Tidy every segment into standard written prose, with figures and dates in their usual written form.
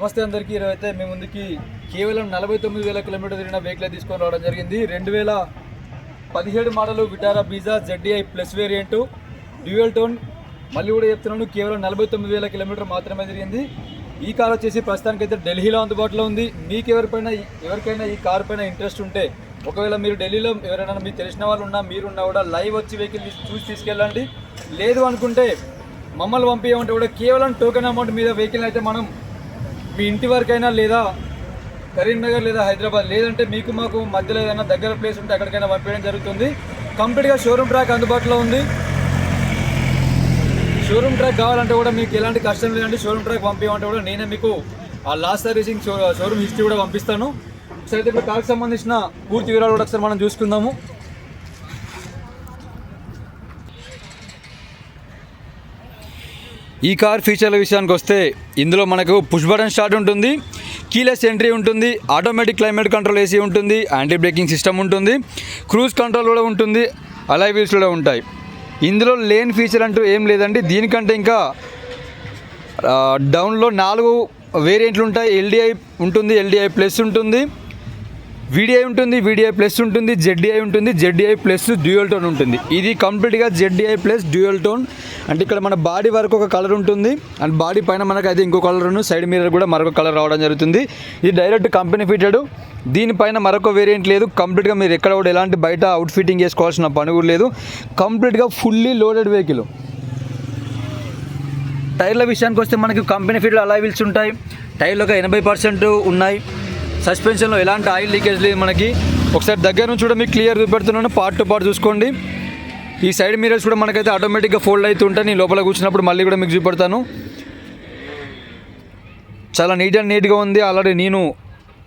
నమస్తే అందరికీ. ఈరోజు అయితే మీ ముందుకి కేవలం 49,000 కిలోమీటర్ తిరిగిన వెహికల్ తీసుకొని రావడం జరిగింది. 2017 model Vitara Brezza ZDI plus variant dual tone. మళ్ళీ కూడా చెప్తున్నాను, కేవలం 49,000 కిలోమీటర్ మాత్రమే తిరిగింది. ఈ కార్ వచ్చేసి ప్రస్తుతానికైతే ఢిల్లీలో అందుబాటులో ఉంది. మీకు ఎవరికైనా ఈ కార్ పైన ఇంట్రెస్ట్ ఉంటే, ఒకవేళ మీరు ఢిల్లీలో ఎవరైనా మీకు తెలిసిన వాళ్ళు ఉన్నా, మీరున్నా కూడా లైవ్ వచ్చి వెహికల్ చూసి తీసుకెళ్ళండి. లేదు అనుకుంటే మమ్మల్ని పంపించమంటే కూడా కేవలం టోకెన్ అమౌంట్ మీద వెహికల్ అయితే మనం మీ ఇంటి వరకైనా లేదా కరీంనగర్ లేదా హైదరాబాద్, లేదంటే మీకు మాకు మధ్యలో ఏదైనా దగ్గర ప్లేస్ ఉంటే అక్కడికైనా పంపించడం జరుగుతుంది. కంప్లీట్గా షోరూమ్ ట్రాక్ అందుబాటులో ఉంది. షోరూమ్ ట్రాక్ కావాలంటే కూడా మీకు ఎలాంటి కష్టం లేదండి. షోరూమ్ ట్రాక్ పంపించమంటే కూడా నేనే మీకు ఆ లాస్ట్ సర్వీసింగ్ షోరూమ్ హిస్టరీ కూడా పంపిస్తాను. ఒకసారి ఇప్పుడు కార్కి సంబంధించిన పూర్తి వివరాలు కూడా ఒకసారి మనం చూసుకుందాము. ఈ కార్ ఫీచర్ల విషయానికి వస్తే, ఇందులో మనకు పుష్ బటన్ స్టార్ట్ ఉంటుంది, కీలెస్ ఎంట్రీ ఉంటుంది, ఆటోమేటిక్ క్లైమేట్ కంట్రోల్ AC ఉంటుంది, యాంటీ బ్రేకింగ్ సిస్టమ్ ఉంటుంది, క్రూజ్ కంట్రోల్ కూడా ఉంటుంది, అలాయ్ వీల్స్ కూడా ఉంటాయి. ఇందులో లేని ఫీచర్ అంటూ ఏం లేదండి. దీనికంటే ఇంకా డౌన్లో 4 వేరియంట్లు ఉంటాయి. LDI ఉంటుంది, LDI ప్లస్ ఉంటుంది, VDI ఉంటుంది, VDI ప్లస్ ఉంటుంది, ZDI ఉంటుంది, ZDI ప్లస్ డ్యూయల్ టోన్ ఉంటుంది. ఇది కంప్లీట్గా ZDI ప్లస్ డ్యూయల్ టోన్. అంటే ఇక్కడ మన బాడీ వరకు ఒక కలర్ ఉంటుంది, అండ్ బాడీ పైన మనకు అయితే ఇంకో కలర్ ఉంది, సైడ్ మిర్రర్ కూడా మరొక కలర్ రావడం జరుగుతుంది. ఇది డైరెక్ట్ కంపెనీ ఫిటెడ్. దీనిపైన మరొక వేరియంట్ లేదు. కంప్లీట్గా మీరు ఎక్కడ కూడా ఎలాంటి బయట అవుట్ ఫిట్టింగ్ చేసుకోవాల్సిన పని కూడా లేదు. కంప్లీట్గా ఫుల్లీ లోడెడ్ వెహికల్. టైర్ల విషయానికి వస్తే మనకి కంపెనీ ఫిటెడ్ అలాయ్ వీల్స్ ఉంటాయి. టైర్లు ఒక 80% ఉన్నాయి. సస్పెన్షన్లో ఎలాంటి ఆయిల్ లీకేజ్ లేదు మనకి. ఒకసారి దగ్గర నుంచి కూడా మీకు క్లియర్ చూపెడుతున్నాను, పార్ట్ టు పార్ట్ చూసుకోండి. ఈ సైడ్ మిరర్స్ కూడా మనకైతే ఆటోమేటిక్గా ఫోల్డ్ అవుతూ ఉంటాయి. నేను లోపల కూర్చున్నప్పుడు మళ్ళీ కూడా మీకు చూపెడతాను. చాలా నీట్గా ఉంది. ఆల్రెడీ నేను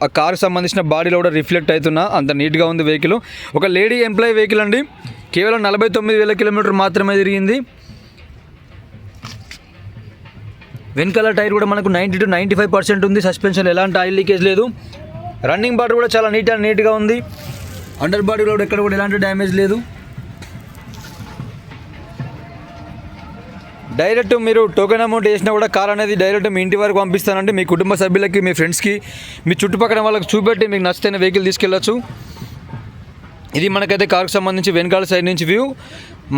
ఆ కార్కి సంబంధించిన బాడీలో కూడా రిఫ్లెక్ట్ అవుతున్నా, అంత నీట్గా ఉంది వెహికల్. ఒక లేడీ ఎంప్లాయీ వెహికల్ అండి. కేవలం 49,000 కిలోమీటర్ మాత్రమే తిరిగింది. వెనకాల టైర్ కూడా మనకు 90 to 95% ఉంది. సస్పెన్షన్ ఎలాంటి ఆయిల్ లీకేజ్ లేదు. రన్నింగ్ బాడీ కూడా చాలా నీట్గా ఉంది. అండర్ బాడీలో కూడా ఎక్కడ కూడా ఎలాంటి డ్యామేజ్ లేదు. డైరెక్ట్ మీరు టోకెన్ అమౌంట్ వేసినా కూడా కార్ అనేది డైరెక్ట్ మీ ఇంటి వరకు పంపిస్తానండి. మీ కుటుంబ సభ్యులకి, మీ ఫ్రెండ్స్కి, మీ చుట్టుపక్కల వాళ్ళకి చూపెట్టి మీకు నచ్చితే వెహికల్ తీసుకెళ్ళచ్చు. ఇది మనకైతే కార్కి సంబంధించి వెనకాల సైడ్ నుంచి వ్యూ.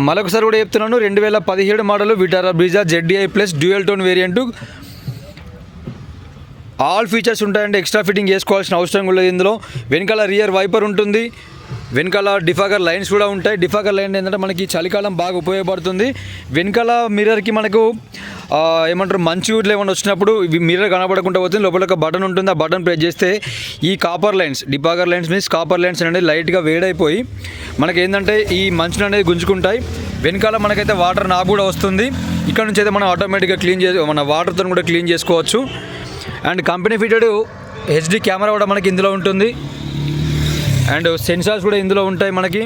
మరొకసారి కూడా చెప్తున్నాను, 2017 model Vitara Brezza ZDI plus dual tone variant. All features ఉంటాయండి. ఎక్స్ట్రా ఫిట్టింగ్ చేసుకోవాల్సిన అవసరం కూడా లేదు ఇందులో. వెనకాల రియర్ వైపర్ ఉంటుంది, వెనకాల డిఫాగర్ లైన్స్ కూడా ఉంటాయి. డిఫాగర్ లైన్ ఏంటంటే మనకి చలికాలం బాగా ఉపయోగపడుతుంది. వెనకాల మిర్రర్కి మనకు ఏమంటారు, మంచు ఇట్లా ఏమైనా వచ్చినప్పుడు మిర్రర్ కనబడకుండా పోతుంది. లోపల ఒక బటన్ ఉంటుంది. ఆ బటన్ ప్రెస్ చేస్తే ఈ copper lines, defogger lines means copper lines అనేది లైట్గా వేడైపోయి మనకి ఏంటంటే ఈ మంచుని అనేది గుంజుకుంటాయి. వెనకాల మనకైతే వాటర్ నాబ్ కూడా వస్తుంది. ఇక్కడ నుంచి అయితే మనం ఆటోమేటిక్గా మన వాటర్తో కూడా క్లీన్ చేసుకోవచ్చు. And company fitted HD camera కూడా మనకి ఇందులో ఉంటుంది. అండ్ సెన్సార్స్ కూడా ఇందులో ఉంటాయి మనకి,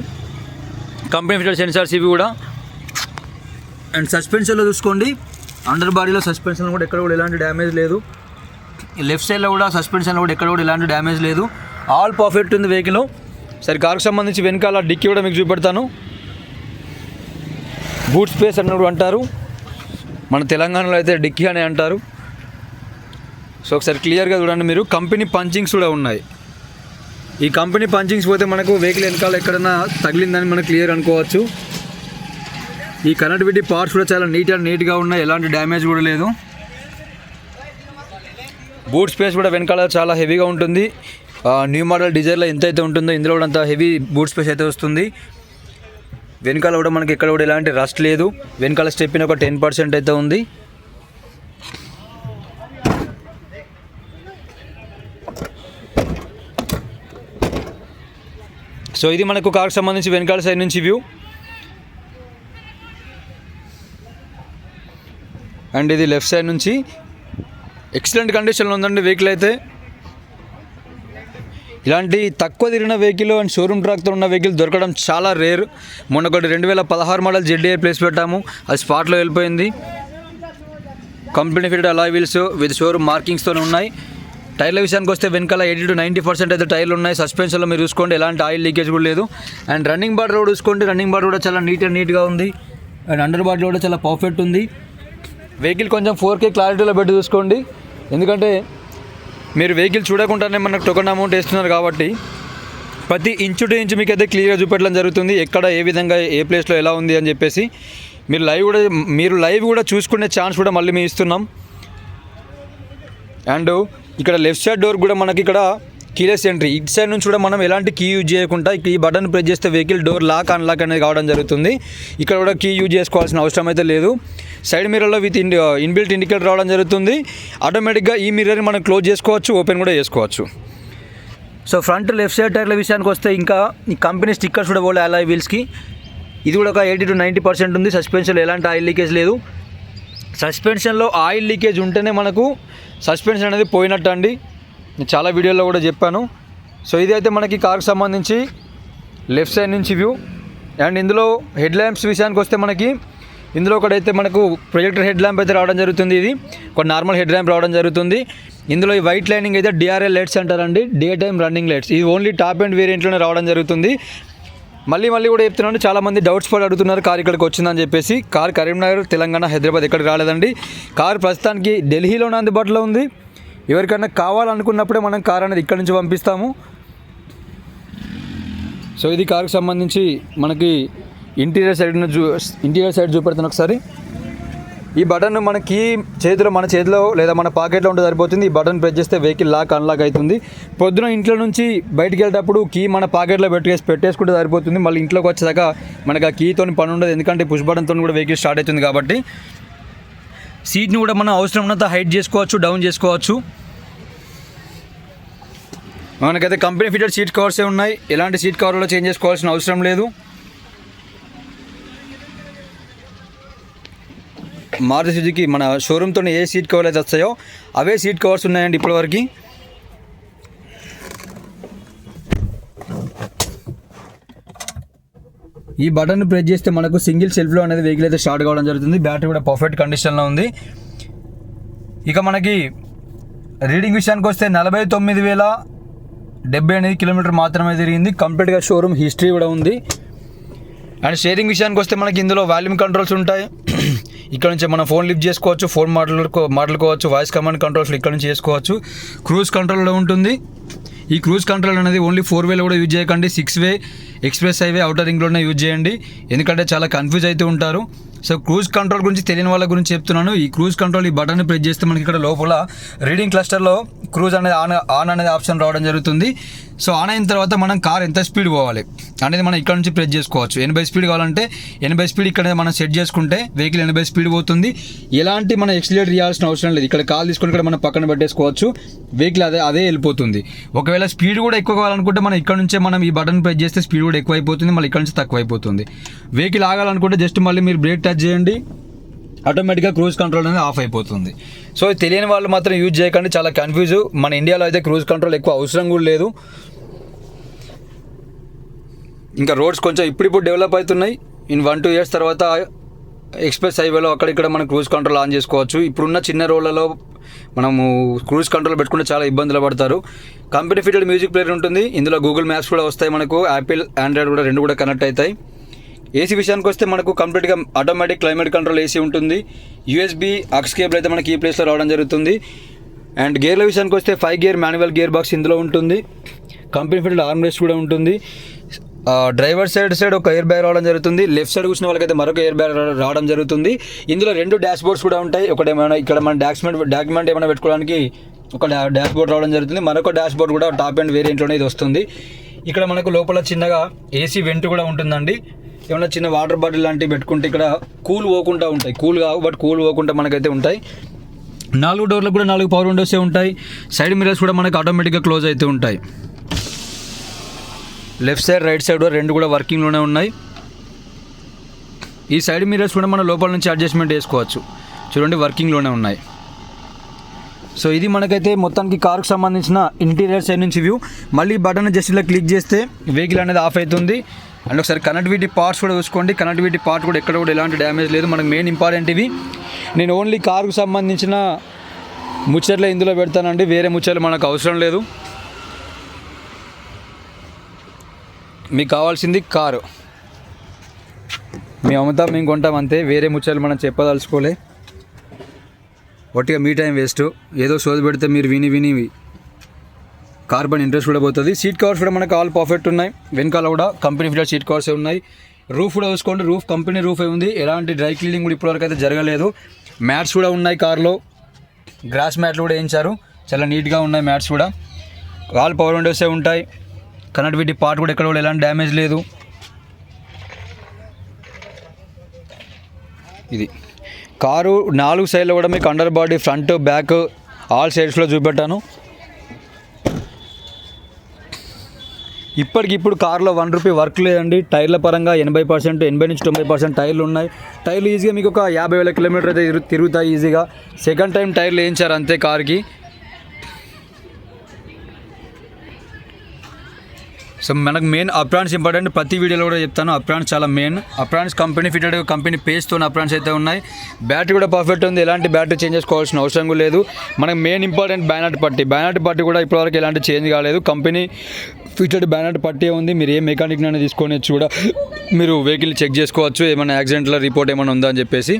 కంపెనీ ఫిటెడ్ సెన్సార్స్ ఇవి కూడా. అండ్ సస్పెన్షన్లో చూసుకోండి, అండర్ బాడీలో సస్పెన్షన్ కూడా ఎక్కడ కూడా ఎలాంటి డ్యామేజ్ లేదు. లెఫ్ట్ సైడ్లో కూడా సస్పెన్షన్లో కూడా ఎక్కడ కూడా ఎలాంటి డ్యామేజ్ లేదు. ఆల్ పర్ఫెక్ట్ ఉంది వెహికల్. సరే, కార్కి సంబంధించి వెనకాల డిక్కీ కూడా మీకు చూపెడతాను. బూట్ స్పేస్ అన్నప్పుడు అంటారు, మన తెలంగాణలో అయితే డిక్కీ అనే అంటారు. సో ఒకసారి క్లియర్గా చూడండి మీరు. కంపెనీ పంచింగ్స్ కూడా ఉన్నాయి. ఈ కంపెనీ పంచింగ్స్ పోతే మనకు వెహికల్ వెనకాల ఎక్కడైనా తగిలిందని మనం క్లియర్ అనుకోవచ్చు. ఈ కనెక్టివిటీ పార్ట్స్ కూడా చాలా నీట్గా ఉన్నాయి. ఎలాంటి డ్యామేజ్ కూడా లేదు. బూట్ స్పేస్ కూడా వెనకాల చాలా హెవీగా ఉంటుంది. న్యూ మోడల్ డిజైర్లో ఎంతైతే ఉంటుందో ఇందులో కూడా అంత హెవీ బూట్ స్పేస్ అయితే వస్తుంది. వెనకాల కూడా మనకి ఎక్కడ కూడా ఎలాంటి రస్ట్ లేదు. వెనకాల స్టెప్పిన ఒక 10% అయితే ఉంది. సో ఇది మనకు కార్కి సంబంధించి వెనకాల సైడ్ నుంచి వ్యూ. అండ్ ఇది లెఫ్ట్ సైడ్ నుంచి. ఎక్సలెంట్ కండిషన్లో ఉందండి వెహికల్ అయితే. ఇలాంటి తక్కువ తిరిగిన వెహికల్ అండ్ షోరూమ్ ట్రాక్తో ఉన్న వెహికల్ దొరకడం చాలా రేర్. మొన్న ఒకటి 2016 మోడల్ ZDI ప్లేస్ పెట్టాము, అది స్పాట్లో వెళ్ళిపోయింది. Company fitted alloy wheels with showroom మార్కింగ్స్తో ఉన్నాయి. టైర్ల విషయానికి వస్తే వెనకాల 80 to 90% అయితే టైర్లు ఉన్నాయి. సస్పెన్షన్లో మీరు చూసుకోండి, ఎలాంటి ఆయిల్ లీకేజ్ కూడా లేదు. అండ్ రన్నింగ్ బార్ కూడా చూసుకోండి, రన్నింగ్ బార్ కూడా చాలా నీట్గా ఉంది. అండ్ అండర్ బార్ కూడా చాలా పర్ఫెక్ట్ ఉంది. వెహికల్ కొంచెం 4K క్లారిటీలో పెట్టి చూసుకోండి, ఎందుకంటే మీరు వెహికల్ చూడకుండానే మనకు టోకెన్ అమౌంట్ వేస్తున్నారు కాబట్టి ప్రతి ఇంచు టు ఇంచు మీకు అయితే క్లియర్గా చూపెట్టడం జరుగుతుంది, ఎక్కడ ఏ విధంగా ఏ ప్లేస్లో ఎలా ఉంది అని చెప్పేసి. మీరు లైవ్ కూడా చూసుకునే ఛాన్స్ కూడా మళ్ళీ మేము ఇస్తున్నాం. అండ్ ఇక్కడ లెఫ్ట్ సైడ్ డోర్ కూడా మనకి ఇక్కడ కీలెస్ ఎంట్రీ, ఇటు సైడ్ నుంచి కూడా మనం ఎలాంటి కీ యూజ్ చేయకుండా ఈ బటన్ ప్రెస్ చేస్తే వెహికల్ డోర్ లాక్ అన్లాక్ అనేది కావడం జరుగుతుంది. ఇక్కడ కూడా కీ యూజ్ చేసుకోవాల్సిన అవసరం అయితే లేదు. సైడ్ మిర్రర్లో విత్ ఇన్బిల్ట్ ఇండికేటర్ రావడం జరుగుతుంది. ఆటోమేటిక్గా ఈ మిర్రర్ని మనం క్లోజ్ చేసుకోవచ్చు, ఓపెన్ కూడా చేసుకోవచ్చు. సో ఫ్రంట్ లెఫ్ట్ సైడ్ టైర్ల విషయానికి వస్తే ఇంకా ఈ కంపెనీ స్టిక్కర్స్ కూడా పోలే అలాయ్ వీల్స్కి. ఇది కూడా ఒక 80 to 90% ఉంది. సస్పెన్షన్లో ఎలాంటి ఆయిల్ లీకేజ్ లేదు. సస్పెన్షన్లో ఆయిల్ లీకేజ్ ఉంటేనే మనకు సస్పెన్షన్ అనేది పోయినట్టు అండి, నేను చాలా వీడియోలో కూడా చెప్పాను. సో ఇది అయితే మనకి కార్కి సంబంధించి లెఫ్ట్ సైడ్ నుంచి వ్యూ. అండ్ ఇందులో హెడ్ ల్యాంప్స్ విషయానికి వస్తే మనకి ఇందులో ఒకటైతే మనకు ప్రొజెక్టర్ హెడ్ ల్యాంప్ అయితే రావడం జరుగుతుంది. ఇది ఒక నార్మల్ హెడ్ ల్యాంప్ రావడం జరుగుతుంది. ఇందులో ఈ వైట్ లైనింగ్ అయితే DRL లైట్స్ అంటారండి, డే టైమ్ రన్నింగ్ లైట్స్. ఇది ఓన్లీ టాప్ అండ్ వేరియంట్లోనే రావడం జరుగుతుంది. మళ్ళీ కూడా చెప్తున్నాను, చాలామంది డౌట్స్ పడి అడుగుతున్నారు కార్ ఇక్కడికి వచ్చిందని చెప్పేసి. కార్ కరీంనగర్, తెలంగాణ, హైదరాబాద్ ఎక్కడికి రాలేదండి. కార్ ప్రస్తుతానికి ఢిల్లీలోనే అందుబాటులో ఉంది. ఎవరికైనా కావాలనుకున్నప్పుడే మనం కార్ అనేది ఇక్కడ నుంచి పంపిస్తాము. సో ఇది కార్కి సంబంధించి మనకి ఇంటీరియర్ సైడ్ చూపెడుతున్నాను ఒకసారి. ఈ బటన్ మనకి మన చేతిలో లేదా మన పాకెట్లో ఉంటే సరిపోతుంది. ఈ బటన్ ప్రెస్ చేస్తే వెహికల్ లాక్ అన్లాక్ అవుతుంది. పొద్దున ఇంట్లో నుంచి బయటికి వెళ్ళేటప్పుడు కీ మన పాకెట్లో పెట్టేసుకుంటే సరిపోతుంది. మళ్ళీ ఇంట్లోకి వచ్చేదాకా మనకు ఆ కీతో పని ఉండదు, ఎందుకంటే పుష్ బటన్తో కూడా వెహికల్ స్టార్ట్ అవుతుంది కాబట్టి. సీట్ని కూడా మనం అవసరం ఉన్నంత హైట్ చేసుకోవచ్చు, డౌన్ చేసుకోవచ్చు. మనకైతే కంపెనీ ఫిటెడ్ సీట్ కవర్సే ఉన్నాయి, ఎలాంటి సీట్ కవర్లో చేంజ్ చేసుకోవాల్సిన అవసరం లేదు. మారుతి సుజుకి మన షోరూమ్తో ఏ సీట్ కవర్లు అయితే వస్తాయో అవే సీట్ కవర్స్ ఉన్నాయండి ఇప్పటివరకు. ఈ బటన్ ప్రెస్ చేస్తే మనకు సింగిల్ సెల్ఫ్లో అనేది వెహికల్ అయితే స్టార్ట్ కావడం జరుగుతుంది. బ్యాటరీ కూడా పర్ఫెక్ట్ కండిషన్లో ఉంది. ఇక మనకి రీడింగ్ విషయానికి వస్తే 49,078 కిలోమీటర్ మాత్రమే తిరిగింది. కంప్లీట్గా షోరూమ్ హిస్టరీ కూడా ఉంది. అండ్ షేరింగ్ విషయానికి వస్తే మనకి ఇందులో వాల్యూమ్ కంట్రోల్స్ ఉంటాయి. ఇక్కడ నుంచి మనం ఫోన్ లిఫ్ట్ చేసుకోవచ్చు, ఫోన్ మాట్లాడుకోవచ్చు, వాయిస్ కమాండ్ కంట్రోల్స్ ఇక్కడ నుంచి చేసుకోవచ్చు. క్రూజ్ కంట్రోల్లో ఉంటుంది. ఈ క్రూజ్ కంట్రోల్ అనేది ఓన్లీ 4-వేలో కూడా యూజ్ చేయకండి, 6-వే ఎక్స్ప్రెస్ హైవే అవుటర్ రింగ్లోనే యూజ్ చేయండి, ఎందుకంటే చాలా కన్ఫ్యూజ్ అవుతూ ఉంటారు. సో క్రూజ్ కంట్రోల్ గురించి తెలియని వాళ్ళ గురించి చెప్తున్నాను. ఈ క్రూజ్ కంట్రోల్ ఈ బటన్ని ప్రెస్ చేస్తే మనకి ఇక్కడ లోపల రీడింగ్ క్లస్టర్లో క్రూజ్ అనేది ఆన్ అనేది ఆప్షన్ రావడం జరుగుతుంది. సో ఆన్ అయిన తర్వాత మనం కార్ ఎంత స్పీడ్ పోవాలి అనేది మనం ఇక్కడ నుంచి ప్రెస్ చేసుకోవచ్చు. 80 స్పీడ్ కావాలంటే 80 స్పీడ్ ఇక్కడ మనం సెట్ చేసుకుంటే వెహికల్ 80 స్పీడ్ పోతుంది. ఎలాంటి మనం ఎక్సిలేటర్ ఇవ్వాల్సిన అవసరం లేదు. ఇక్కడ కాల్ తీసుకొని ఇక్కడ మనం పక్కన పెట్టేసుకోవచ్చు, వెహికల్ అదే వెళ్ళిపోతుంది. ఒకవేళ స్పీడ్ కూడా ఎక్కువ కావాలనుకుంటే మనం ఇక్కడ నుంచే మనం ఈ బటన్ ప్రెస్ చేస్తే స్పీడ్ కూడా ఎక్కువ అయిపోతుంది, మళ్ళీ ఇక్కడ నుంచి తక్కువ అయిపోతుంది. వెహికల్ ఆగాలనుకుంటే జస్ట్ మళ్ళీ మీరు బ్రేక్ టచ్ చేయండి, ఆటోమేటిక్గా క్రూజ్ కంట్రోల్ అనేది ఆఫ్ అయిపోతుంది. సో తెలియని వాళ్ళు మాత్రం యూజ్ చేయకండి, చాలా కన్ఫ్యూజ్. మన ఇండియాలో అయితే క్రూజ్ కంట్రోల్ ఎక్కువ అవసరం కూడా లేదు. ఇంకా రోడ్స్ కొంచెం ఇప్పుడు డెవలప్ అవుతున్నాయి. ఇన్ 1-2 ఇయర్స్ తర్వాత ఎక్స్ప్రెస్ హైవేలో అక్కడిక్కడ మనం క్రూజ్ కంట్రోల్ ఆన్ చేసుకోవచ్చు. ఇప్పుడున్న చిన్న రోడ్లలో మనము క్రూజ్ కంట్రోల్ పెట్టుకుంటే చాలా ఇబ్బందులు పడతారు. కంపెనీ ఫిటెడ్ మ్యూజిక్ ప్లేయర్ ఉంటుంది. ఇందులో గూగుల్ మ్యాప్స్ కూడా వస్తాయి, మనకు యాపిల్, ఆండ్రాయిడ్ కూడా రెండు కూడా కనెక్ట్ అవుతాయి. ఏసీ విషయానికి వస్తే మనకు కంప్లీట్గా ఆటోమేటిక్ క్లైమేట్ కంట్రోల్ ఏసీ ఉంటుంది. USB AUX కేబుల్ అయితే మనకి ఈ ప్లేస్లో రావడం జరుగుతుంది. అండ్ గేర్ల విషయానికి వస్తే 5 గేర్ మాన్యువల్ గేర్ బాక్స్ ఇందులో ఉంటుంది. కంపెనీ ఫిటెడ్ ఆర్మ్ రెస్ట్ కూడా ఉంటుంది. డ్రైవర్ సైడ్ ఒక ఎయిర్ బ్యాగ్ రావడం జరుగుతుంది. లెఫ్ట్ సైడ్ కూర్చున్న వాళ్ళకైతే మరొక ఎయిర్ బ్యాగ్ రావడం జరుగుతుంది. ఇందులో 2 డాష్ బోర్డ్స్ కూడా ఉంటాయి. ఒకటేమైనా ఇక్కడ మన డాక్యుమెంట్ ఏమైనా పెట్టుకోవడానికి ఒక డాష్ బోర్డ్ రావడం జరుగుతుంది. మరొక డాష్ బోర్డ్ కూడా టాప్ అండ్ వేరియంట్లోనే ఇది వస్తుంది. ఇక్కడ మనకు లోపల చిన్నగా AC వెంట్ కూడా ఉంటుందండి. ఏమైనా చిన్న వాటర్ బాటిల్ లాంటివి పెట్టుకుంటే ఇక్కడ కూల్ పోకుండా ఉంటాయి, కూల్ కావు బట్ కూల్ పోకుండా మనకైతే ఉంటాయి. 4 డోర్లకు కూడా 4 పవర్ విండోసే ఉంటాయి. సైడ్ మిరర్స్ కూడా మనకు ఆటోమేటిక్గా క్లోజ్ అవుతూ ఉంటాయి. లెఫ్ట్ సైడ్ రైట్ సైడ్ రెండు కూడా వర్కింగ్లోనే ఉన్నాయి. ఈ సైడ్ మిరర్స్ కూడా మన లోపల నుంచి అడ్జస్ట్మెంట్ చేసుకోవచ్చు, చూడండి వర్కింగ్లోనే ఉన్నాయి. సో ఇది మనకైతే మొత్తానికి కార్కు సంబంధించిన ఇంటీరియర్ సైడ్ నుంచి వ్యూ. మళ్ళీ బటన్ జస్ట్ ఇలా క్లిక్ చేస్తే వెహికల్ అనేది ఆఫ్ అవుతుంది. అండ్ ఒకసారి కనెక్టివిటీ పార్ట్స్ కూడా చూసుకోండి. కనెక్టివిటీ పార్ట్ కూడా ఎక్కడ కూడా ఎలాంటి డ్యామేజ్ లేదు. మనకు మెయిన్ ఇంపార్టెంట్ ఇవి. నేను ఓన్లీ కార్కు సంబంధించిన ముచ్చట్లే ఇందులో పెడతానండి, వేరే ముచ్చట్లు మనకు అవసరం లేదు. మీకు కావాల్సింది కారు, మేము అమ్ముతాం, మేము కొంటాం అంతే. వేరే ముచ్చట్లు మనం చెప్పదలుచుకోలే. ఒట్టిగా మీ టైం వేస్ట్. ఏదో సోది పెడితే మీరు విని కార్బన్ ఇంట్రెస్ట్ కూడా పోతుంది. సీట్ కవర్స్ కూడా మనకు ఆల్ పర్ఫెక్ట్ ఉన్నాయి. వెనకాల కూడా కంపెనీ ఫిటెడ్ సీట్ కవర్స్ ఉన్నాయి. రూఫ్ కూడా చూసుకోండి, రూఫ్ కంపెనీ రూఫ్ ఉంది. ఎలాంటి డ్రై క్లీనింగ్ కూడా ఇప్పటివరకు అయితే జరగలేదు. మ్యాట్స్ కూడా ఉన్నాయి కార్లో, గ్రాస్ మ్యాట్లు కూడా వేయించారు, చాలా నీట్గా ఉన్నాయి మ్యాట్స్ కూడా. ఆల్ పవర్ విండోసే ఉంటాయి. కనెక్టివిటీ పార్ట్ కూడా ఎక్కడ కూడా ఎలాంటి డ్యామేజ్ లేదు. ఇది కారు 4 సైడ్లో కూడా మీకు under body front back all సైడ్స్లో చూపెట్టాను. ఇప్పటికిప్పుడు కార్లో ₹1 వర్క్ లేదండి. టైర్ల పరంగా 80%, 80 నుంచి 90% టైర్లు ఉన్నాయి. టైర్లు ఈజీగా మీకు ఒక 50,000 కిలోమీటర్ అయితే తిరుగుతాయి ఈజీగా. సెకండ్ టైం టైర్లు వేయించారు అంతే కార్కి. సో మనకు మెయిన్ అప్రాన్స్ ఇంపార్టెంట్, ప్రతి వీడియోలో కూడా చెప్తాను. అప్రాన్స్ చాలా main. Aprons company fitted, company పేస్తో అప్రాన్స్ అయితే ఉన్నాయి. బ్యాటరీ కూడా పర్ఫెక్ట్ ఉంది, ఎలాంటి బ్యాటరీ చేంజ్ చేసుకోవాల్సిన అవసరం కూడా లేదు. మనకు మెయిన్ ఇంపార్టెంట్ బ్యానట్ పట్టి కూడా ఇప్పటివరకు ఎలాంటి చేంజ్ కాలేదు. కంపెనీ ఫిటెడ్ బ్యానట్ పట్టే ఉంది. మీరు ఏ మెకానిక్ అయినా తీసుకొని వచ్చి కూడా మీరు వెహికల్ చెక్ చేసుకోవచ్చు, ఏమైనా యాక్సిడెంట్లో రిపోర్ట్ ఏమైనా ఉందా అని చెప్పేసి.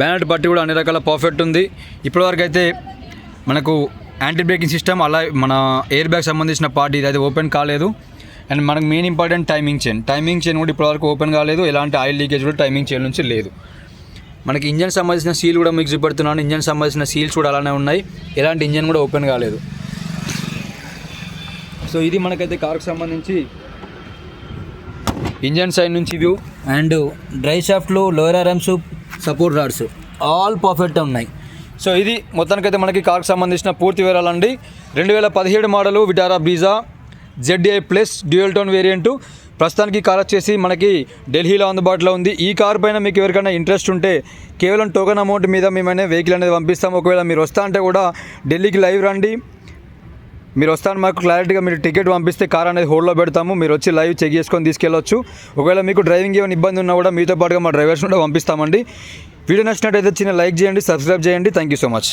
బ్యానట్ పట్టి కూడా అన్ని రకాల పర్ఫెక్ట్ ఉంది. ఇప్పటివరకు అయితే మనకు యాంటీ బ్రేకింగ్ సిస్టమ్, అలా మన ఎయిర్ బ్యాగ్ సంబంధించిన పార్ట్ ఇది అయితే ఓపెన్ కాలేదు. అండ్ మనకు మెయిన్ ఇంపార్టెంట్ టైమింగ్ చైన్ కూడా ఇప్పటివరకు ఓపెన్ కాలేదు. ఎలాంటి ఆయిల్ లీకేజ్ కూడా టైమింగ్ చైన్ నుంచి లేదు. మనకి ఇంజన్ సంబంధించిన సీల్ కూడా మీకు చూపెడుతున్నాను. ఇంజన్ సంబంధించిన సీల్స్ కూడా అలానే ఉన్నాయి, ఎలాంటి ఇంజన్ కూడా ఓపెన్ కాలేదు. సో ఇది మనకైతే కార్కి సంబంధించి ఇంజన్ సైడ్ నుంచి వ్యూ. అండ్ డ్రై షాఫ్ట్లు, lower arms, support rods all perfect ఉన్నాయి. సో ఇది మొత్తానికైతే మనకి కార్కి సంబంధించిన పూర్తి వివరాలండి. 2017 model Vitara Brezza ZDI plus dual tone variant. ప్రస్తుతానికి కార్ వచ్చేసి మనకి ఢిల్లీలో అందుబాటులో ఉంది. ఈ కార్ పైన మీకు ఎవరికైనా ఇంట్రెస్ట్ ఉంటే కేవలం టోకెన్ అమౌంట్ మీద మేమైనా వెహికల్ అనేది పంపిస్తాం. ఒకవేళ మీరు వస్తా అంటే కూడా ఢిల్లీకి లైవ్ రండి. మీరు వస్తాను మాకు క్లారిటీగా మీరు టికెట్ పంపిస్తే కార్ అనేది హోల్డ్లో పెడతాము. మీరు వచ్చి లైవ్ చెక్ చేసుకొని తీసుకెళ్ళొచ్చు. ఒకవేళ మీకు డ్రైవింగ్ ఏమైనా ఇబ్బంది ఉన్నా కూడా మీతో పాటుగా మా డ్రైవర్స్ కూడా పంపిస్తామండి. వీడియో నచ్చినట్టయితే చిన్న లైక్ చేయండి, సబ్స్క్రైబ్ చేయండి. Thank you so much.